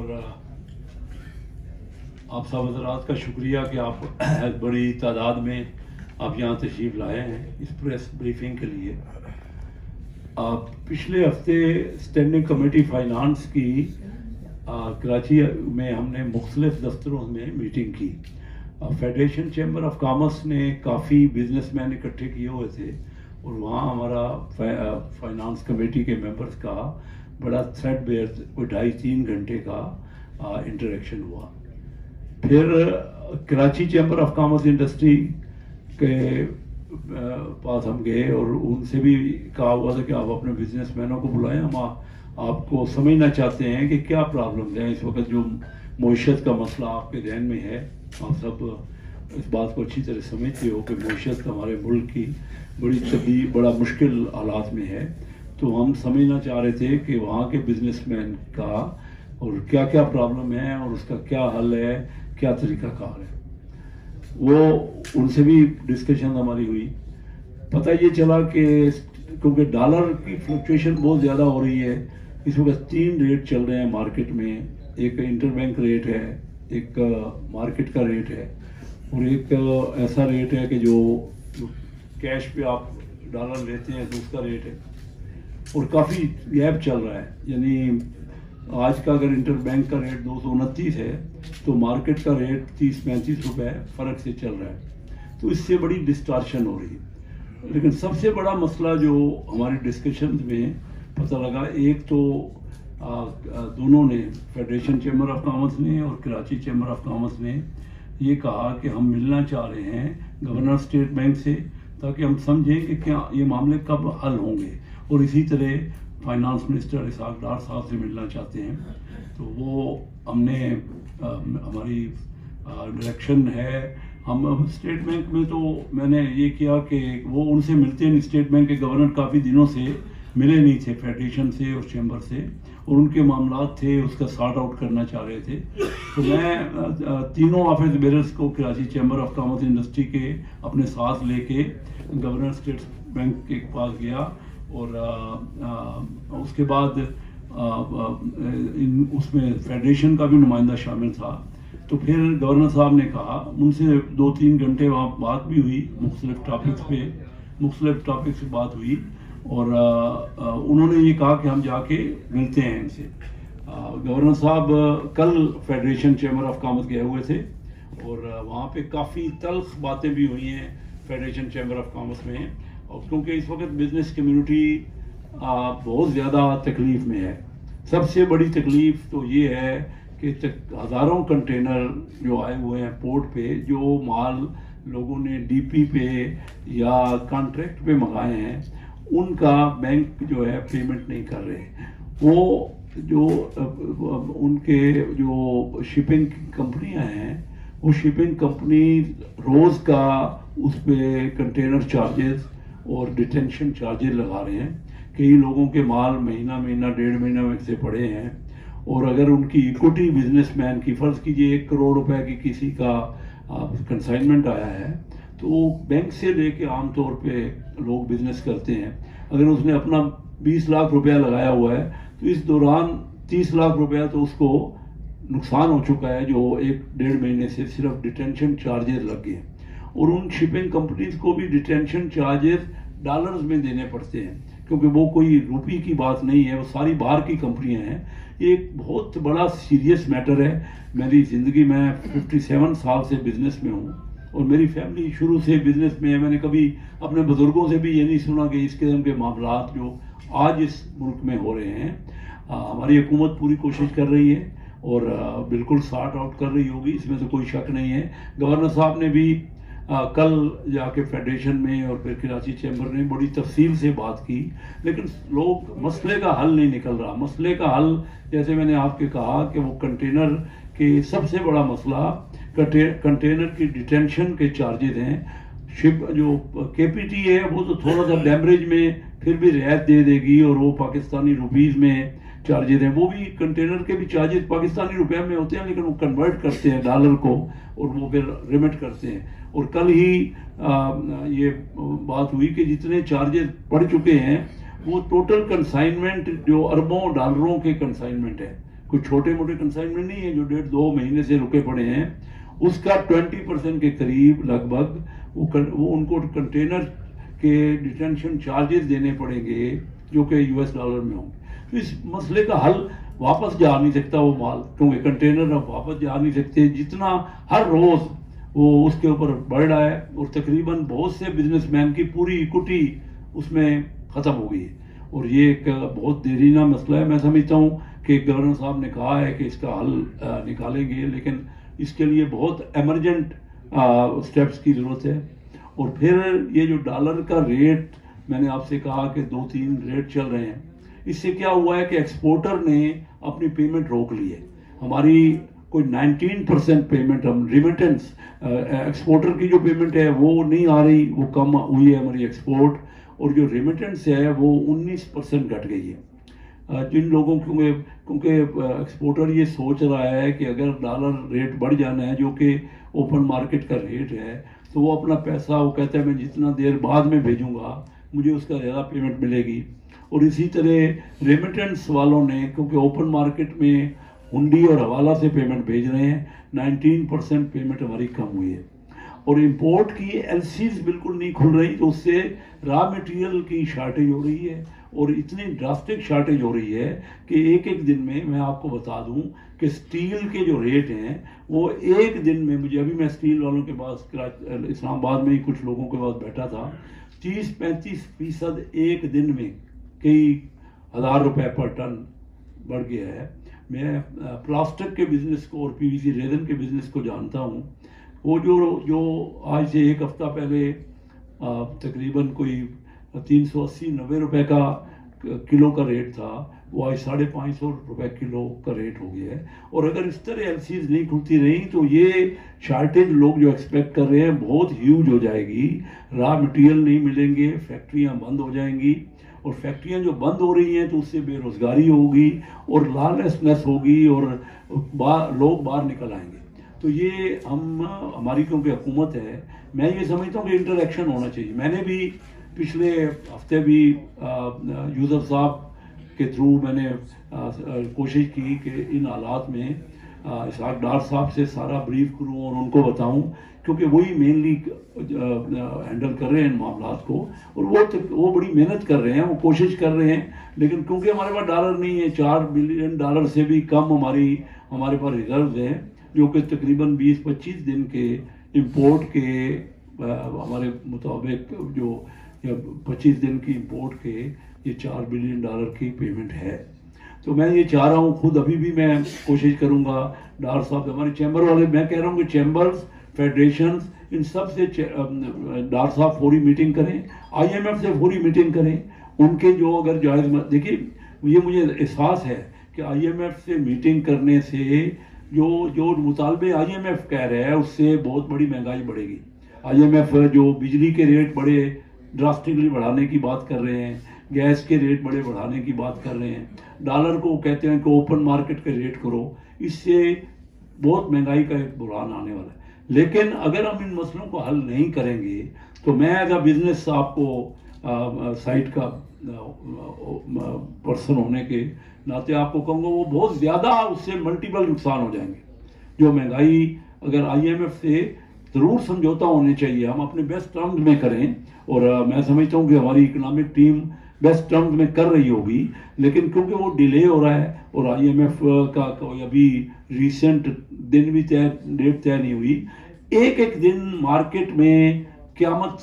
اور آپ سب حضرات کا شکریہ کہ آپ بڑی تعداد میں آپ یہاں تشریف لائے ہیں اس پریس بریفنگ کے لیے. پچھلے ہفتے اسٹینڈنگ کمیٹی فائنانس کی کراچی میں ہم نے مختلف دفتروں میں میٹنگ کی. فیڈریشن چیمبر آف کامرس نے کافی بزنس مین اکٹھے کیے ہوئے تھے اور وہاں ہمارا فائنانس کمیٹی کے ممبرز کا بڑا تھریڈ بیئر کوئی 2.5-3 گھنٹے کا انٹریکشن ہوا. پھر Karachi chamber of commerce industry کے پاس ہم گئے اور ان سے بھی کہا ہوا تھا کہ آپ اپنے بزنس مینوں کو بلائیں, ہم آپ کو سمجھنا چاہتے ہیں کہ کیا پرابلمز ہیں اس وقت, جو معیشت کا مسئلہ آپ کے ذہن میں ہے. آپ سب اس بات کو اچھی طرح سمجھتے ہو کہ معیشت ہمارے ملک کی بڑا مشکل حالات میں ہے. تو ہم سمجھنا چاہ رہے تھے کہ وہاں کے بزنس مین کا اور کیا کیا پرابلم ہے اور اس کا کیا حل ہے, کیا طریقہ کار ہے. وہ ان سے بھی ڈسکشن ہماری ہوئی. پتہ یہ چلا کہ کیونکہ ڈالر کی فلکچویشن بہت زیادہ ہو رہی ہے, اس وقت 3 ریٹ چل رہے ہیں مارکیٹ میں. ایک انٹر بینک ریٹ ہے, ایک مارکیٹ کا ریٹ ہے, اور ایک ایسا ریٹ ہے کہ جو کیش پہ آپ ڈالر لیتے ہیں تو اس کا ریٹ ہے, اور کافی گیپ چل رہا ہے. یعنی آج کا اگر انٹر بینک کا ریٹ 229 ہے تو مارکیٹ کا ریٹ 30-35 روپے فرق سے چل رہا ہے. تو اس سے بڑی ڈسٹارشن ہو رہی ہے. لیکن سب سے بڑا مسئلہ جو ہماری ڈسکشنز میں پتہ لگا, ایک تو دونوں نے, فیڈریشن چیمبر آف کامرس نے اور کراچی چیمبر آف کامرس نے یہ کہا کہ ہم ملنا چاہ رہے ہیں گورنر اسٹیٹ بینک سے تاکہ ہم سمجھیں کہ کیا یہ معاملے کب حل ہوں گے, اور اسی طرح فائنانس منسٹر اسحاق ڈار صاحب سے ملنا چاہتے ہیں. تو وہ ہم نے ہماری ڈائریکشن ہے. ہم اسٹیٹ بینک میں تو میں نے یہ کیا کہ وہ ان سے ملتے ہیں, اسٹیٹ بینک کے گورنر کافی دنوں سے ملے نہیں تھے فیڈریشن سے اور چیمبر سے, اور ان کے معاملات تھے اس کا سارٹ آؤٹ کرنا چاہ رہے تھے. تو میں تینوں آفس بیررز کو Karachi chamber of commerce industry کے اپنے ساتھ لے کے گورنر اسٹیٹ بینک کے پاس گیا, اور اس کے بعد اس میں فیڈریشن کا بھی نمائندہ شامل تھا. تو پھر گورنر صاحب نے کہا, ان سے 2-3 گھنٹے وہاں بات بھی ہوئی, مختلف ٹاپکس پہ بات ہوئی, اور انہوں نے یہ کہا کہ ہم جا کے ملتے ہیں ان سے. گورنر صاحب کل فیڈریشن چیمبر آف کامرس گئے ہوئے تھے اور وہاں پہ کافی تلخ باتیں بھی ہوئی ہیں فیڈریشن چیمبر آف کامرس میں, اور کیونکہ اس وقت بزنس کمیونٹی بہت زیادہ تکلیف میں ہے. سب سے بڑی تکلیف تو یہ ہے کہ ہزاروں کنٹینر جو آئے ہوئے ہیں پورٹ پہ, جو مال لوگوں نے ڈی پی پہ یا کانٹریکٹ پہ منگائے ہیں, ان کا بینک جو ہے پیمنٹ نہیں کر رہے. وہ جو ان کے جو شپنگ کمپنیاں ہیں, وہ شپنگ کمپنی روز کا اس پہ کنٹینر چارجز اور ڈیٹینشن چارجز لگا رہے ہیں. کئی لوگوں کے مال مہینہ 1.5 مہینہ میں سے پڑے ہیں, اور اگر ان کی ایکوٹی بزنس مین کی, فرض کیجئے 1 کروڑ روپے کی کسی کا کنسائنمنٹ آیا ہے, تو بینک سے لے کے عام طور پہ لوگ بزنس کرتے ہیں. اگر اس نے اپنا 20 لاکھ روپیہ لگایا ہوا ہے تو اس دوران 30 لاکھ روپیہ تو اس کو نقصان ہو چکا ہے, جو 1-1.5 مہینے سے صرف ڈیٹینشن چارجز لگ گئے. اور ان شپنگ کمپنیز کو بھی ڈیٹینشن چارجز ڈالرز میں دینے پڑتے ہیں, کیونکہ وہ کوئی روپی کی بات نہیں ہے, وہ ساری باہر کی کمپنیاں ہیں. یہ ایک بہت بڑا سیریس میٹر ہے. میری زندگی میں 57 سال سے بزنس میں ہوں, اور میری فیملی شروع سے بزنس میں ہے. میں نے کبھی اپنے بزرگوں سے بھی یہ نہیں سنا کہ اس قسم کے معاملات جو آج اس ملک میں ہو رہے ہیں. ہماری حکومت پوری کوشش کر رہی ہے اور بالکل سارٹ آؤٹ کر رہی ہوگی, اس میں سے کوئی شک نہیں ہے. گورنر صاحب نے بھی کل جا کے فیڈریشن میں اور پھر کراچی چیمبر نے بڑی تفصیل سے بات کی, لیکن مسئلے کا حل نہیں نکل رہا. مسئلے کا حل, جیسے میں نے آپ کے کہا کہ وہ کنٹینر کے سب سے بڑا مسئلہ کنٹینر کی ڈیٹینشن کے چارجز ہیں. شپ جو کے پی ٹی ہے وہ تو تھوڑا سا ڈیمریج میں پھر بھی رعایت دے دے گی, اور وہ پاکستانی روپیز میں چارجز ہیں. وہ بھی کنٹینر کے بھی چارجز پاکستانی روپے میں ہوتے ہیں, لیکن وہ کنورٹ کرتے ہیں ڈالر کو اور وہ پھر ریمٹ کرتے ہیں. اور کل ہی یہ بات ہوئی کہ جتنے چارجز پڑ چکے ہیں وہ ٹوٹل کنسائنمنٹ جو اربوں ڈالروں کے کنسائنمنٹ ہے, کوئی چھوٹے موٹے کنسائنمنٹ نہیں ہے جو 1.5-2 مہینے سے رکے پڑے ہیں، اس کا 20% کے قریب لگ بھگ وہ ان کو کنٹینر کے ڈیٹینشن چارجز دینے پڑیں گے جو کہ US ڈالر میں ہوں گے۔ تو اس مسئلے کا حل واپس جا نہیں سکتا وہ مال، کیونکہ کنٹینر اب واپس جا نہیں سکتے، جتنا ہر روز وہ اس کے اوپر بڑھ رہا ہے، اور تقریباً بہت سے بزنس مین کی پوری ایکوٹی اس میں ختم ہو گئی ہے، اور یہ ایک بہت دیرینہ مسئلہ ہے۔ میں سمجھتا ہوں کہ گورنر صاحب نے کہا ہے کہ اس کا حل نکالیں گے، لیکن اس کے لیے بہت ایمرجنٹ سٹیپس کی ضرورت ہے۔ اور پھر یہ جو ڈالر کا ریٹ میں نے آپ سے کہا کہ 2-3 ریٹ چل رہے ہیں، اس سے کیا ہوا ہے کہ ایکسپورٹر نے اپنی پیمنٹ روک لی ہے۔ ہماری کوئی 19% پیمنٹ ہم ریمیٹنس ایکسپورٹر کی جو پیمنٹ ہے وہ نہیں آ رہی، وہ کم ہوئی ہے ہماری ایکسپورٹ، اور جو ریمیٹنس ہے وہ 19% گھٹ گئی ہے۔ جن لوگوں کیونکہ ایکسپورٹر یہ سوچ رہا ہے کہ اگر ڈالر ریٹ بڑھ جانا ہے جو کہ اوپن مارکیٹ کا ریٹ ہے، تو وہ اپنا پیسہ وہ کہتا ہے میں جتنا دیر بعد میں بھیجوں گا مجھے اس کا زیادہ پیمنٹ ملے گی۔ اور اسی طرح ریمیٹنس والوں نے، کیونکہ اوپن مارکیٹ میں ہنڈی اور حوالہ سے پیمنٹ بھیج رہے ہیں، 19% پیمنٹ ہماری کم ہوئی ہے۔ اور امپورٹ کی ایل سیز بالکل نہیں کھل رہی، تو اس سے را میٹیریل کی شارٹیج ہو رہی ہے، اور اتنی ڈراسٹک شارٹیج ہو رہی ہے کہ ایک دن میں آپ کو بتا دوں کہ سٹیل کے جو ریٹ ہیں وہ ایک دن میں میں سٹیل والوں کے پاس اسلام آباد میں ہی کچھ لوگوں کے پاس بیٹھا تھا، 30-35% ایک دن میں کئی ہزار روپے پر ٹن بڑھ گیا ہے۔ میں پلاسٹک کے بزنس کو اور PVC ریزن کے بزنس کو جانتا ہوں، وہ جو آج سے ایک ہفتہ پہلے تقریباً کوئی 380-90 روپے کا کلو کا ریٹ تھا، وہ آج 550 روپے کلو کا ریٹ ہو گیا ہے۔ اور اگر اس طرح ایل سیز نہیں کھلتی رہی تو یہ شارٹیج لوگ جو ایکسپیکٹ کر رہے ہیں بہت ہیوج ہو جائے گی، را مٹیریل نہیں ملیں گے، فیکٹریاں بند ہو جائیں گی، اور فیکٹریاں جو بند ہو رہی ہیں تو اس سے بے روزگاری ہوگی اور لالسنس ہوگی، اور لوگ باہر نکل آئیں گے۔ تو یہ ہماری کیونکہ حکومت ہے، میں یہ سمجھتا ہوں کہ انٹریکشن ہونا چاہیے۔ میں نے بھی پچھلے ہفتے بھی یوسف صاحب کے تھرو میں نے کوشش کی کہ ان حالات میں اسحاق ڈار صاحب سے سارا بریف کروں اور ان کو بتاؤں، کیونکہ وہی مینلی ہینڈل کر رہے ہیں ان معاملات کو، اور وہ بڑی محنت کر رہے ہیں، وہ کوشش کر رہے ہیں، لیکن کیونکہ ہمارے پاس ڈالر نہیں ہے، $4 بلین سے بھی کم ہمارے پاس ریزروز ہیں، جو کہ تقریباً 20-25 دن کے امپورٹ کے ہمارے مطابق جو 25 دن کی امپورٹ کے یہ $4 بلین کی پیمنٹ ہے۔ تو میں یہ چاہ رہا ہوں، خود ابھی بھی میں کوشش کروں گا، ڈار صاحب ہمارے چیمبر والے، میں کہہ رہا ہوں کہ چیمبرز، فیڈریشنز، ان سب سے ڈار صاحب فوری میٹنگ کریں، IMF سے فوری میٹنگ کریں، ان کے جو اگر جائز دیکھیے، یہ مجھے احساس ہے کہ IMF سے میٹنگ کرنے سے جو مطالبے IMF کہہ رہے ہیں اس سے بہت بڑی مہنگائی بڑھے گی۔ IMF جو بجلی کے ریٹ بڑے ڈراسٹکلی بڑھانے کی بات کر رہے ہیں، گیس کے ریٹ بڑے بڑھانے کی بات کر رہے ہیں، ڈالر کو کہتے ہیں کہ اوپن مارکیٹ کا ریٹ کرو، اس سے بہت مہنگائی کا ایک بحران آنے والا ہے۔ لیکن اگر ہم ان مسئلوں کو حل نہیں کریں گے تو میں ایز اے بزنس آپ کو سائٹ کا پرسن ہونے کے ناطے آپ کو کہوں گا، وہ بہت زیادہ اس سے ملٹیپل نقصان ہو جائیں گے۔ جو مہنگائی اگر IMF سے ضرور سمجھوتا ہونے چاہیے، ہم اپنے بیسٹ ٹرمز میں کریں، اور میں سمجھتا ہوں کہ ہماری اکنامک ٹیم بیسٹ ٹرمز میں کر رہی ہوگی، لیکن کیونکہ وہ ڈیلے ہو رہا ہے اور IMF کا کوئی ابھی ریسنٹ دن بھی ڈیٹ طے نہیں ہوئی، ایک دن مارکیٹ میں قیامت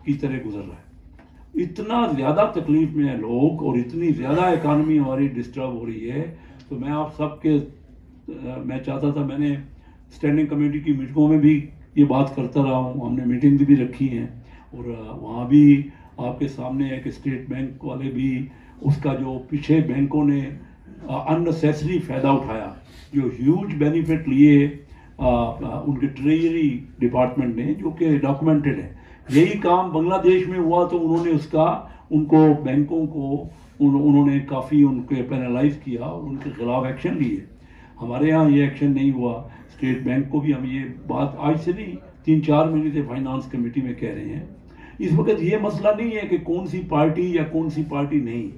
کی طرح گزر رہا ہے۔ اتنا زیادہ تکلیف میں ہیں لوگ، اور اتنی زیادہ اکانومی ہماری ڈسٹرب ہو رہی ہے۔ تو میں آپ سب کے میں چاہتا تھا، میں نے اسٹینڈنگ کمیٹی کی میٹنگوں میں بھی یہ بات کرتا رہا ہوں، ہم نے میٹنگ بھی رکھی ہیں، اور وہاں بھی آپ کے سامنے ہے کہ اسٹیٹ بینک والے بھی اس کا جو پیچھے بینکوں نے اننیسیسری فائدہ اٹھایا، جو ہیوج بینیفٹ لیے ان کے ٹریجری ڈپارٹمنٹ نے، جو کہ ڈاکومنٹڈ ہے۔ یہی کام بنگلہ دیش میں ہوا تو انہوں نے ان کو بینکوں کو انہوں نے کافی ان کے پینلائز کیا اور ان کے خلاف ایکشن لیے۔ ہمارے ہاں یہ ایکشن نہیں ہوا۔ اسٹیٹ بینک کو بھی ہم یہ بات آج سے نہیں 3-4 مہینے سے فائنانس کمیٹی میں کہہ رہے ہیں۔ اس وقت یہ مسئلہ نہیں ہے کہ کون سی پارٹی یا کون سی پارٹی نہیں،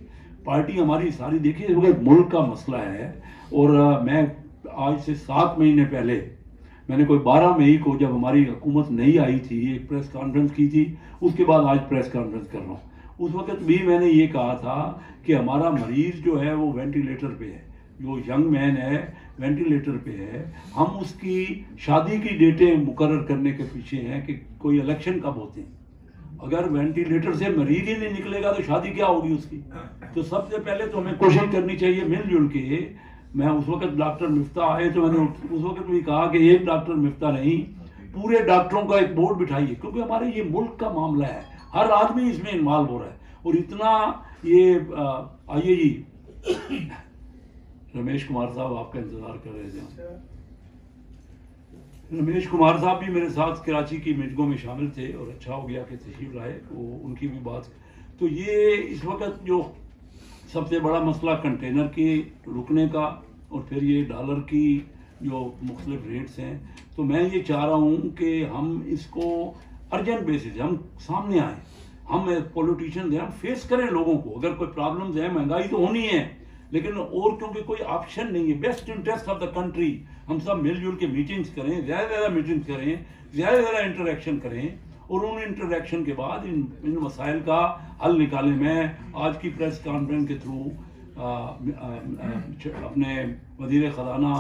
پارٹی ہماری ساری دیکھیے ملک کا مسئلہ ہے. اور میں آج سے 7 مہینے پہلے میں نے کوئی 12 مئی کو جب ہماری حکومت نہیں آئی تھی ایک پریس کانفرنس کی تھی, اس کے بعد آج پریس کانفرنس کر رہا ہوں. اس وقت بھی میں نے یہ کہا تھا کہ ہمارا مریض جو ہے وہ وینٹیلیٹر پہ ہے, جو ینگ مین ہے وینٹیلیٹر پہ ہے. ہم اس کی شادی کی ڈیٹیں مقرر کرنے کے پیچھے ہیں کہ کوئی الیکشن کب ہوتے ہیں. اگر وینٹیلیٹر سے مریض ہی نہیں نکلے گا تو شادی کیا ہوگی اس کی. تو سب سے پہلے تو ہمیں کوشش کرنی چاہیے مل جل کے. میں اس وقت ڈاکٹر مفتاح آئے تو میں نے اس وقت بھی کہا کہ ایک ڈاکٹر مفتاح نہیں, پورے ڈاکٹروں کا ایک بورڈ بٹھائیے, کیونکہ ہمارے یہ ملک کا معاملہ ہے, ہر آدمی اس میں انوالو ہو رہا ہے. اور اتنا یہ آئیے جی رمیش کمار صاحب آپ کا انتظار کر رہے تھے. رمیش کمار صاحب بھی میرے ساتھ کراچی کی میٹنگوں میں شامل تھے اور اچھا ہو گیا کہ تشریف لائے, وہ ان کی بھی بات. تو یہ اس وقت جو سب سے بڑا مسئلہ کنٹینر کے رکنے کا اور پھر یہ ڈالر کی جو مختلف ریٹس ہیں, تو میں یہ چاہ رہا ہوں کہ ہم اس کو ارجنٹ بیسس ہم سامنے آئیں, ہم پولیٹیشنز ہیں, ہم فیس کریں لوگوں کو. اگر کوئی پرابلمز ہیں, مہنگائی تو ہونی ہے, لیکن اور کیونکہ کوئی آپشن نہیں ہے. Best interest of the country, ہم سب مل جل کے میٹنگز کریں, زیادہ زیادہ میٹنگز کریں, زیادہ زیادہ انٹریکشن کریں, اور ان انٹریکشن کے بعد ان مسائل کا حل نکالیں. میں آج کی پریس کانفرنس کے تھرو اپنے وزیر خزانہ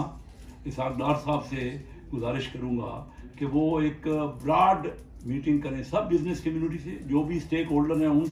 اسحاق ڈار صاحب سے گزارش کروں گا کہ وہ ایک براڈ میٹنگ کریں سب بزنس کمیونٹی سے, جو بھی اسٹیک ہولڈر ہیں ان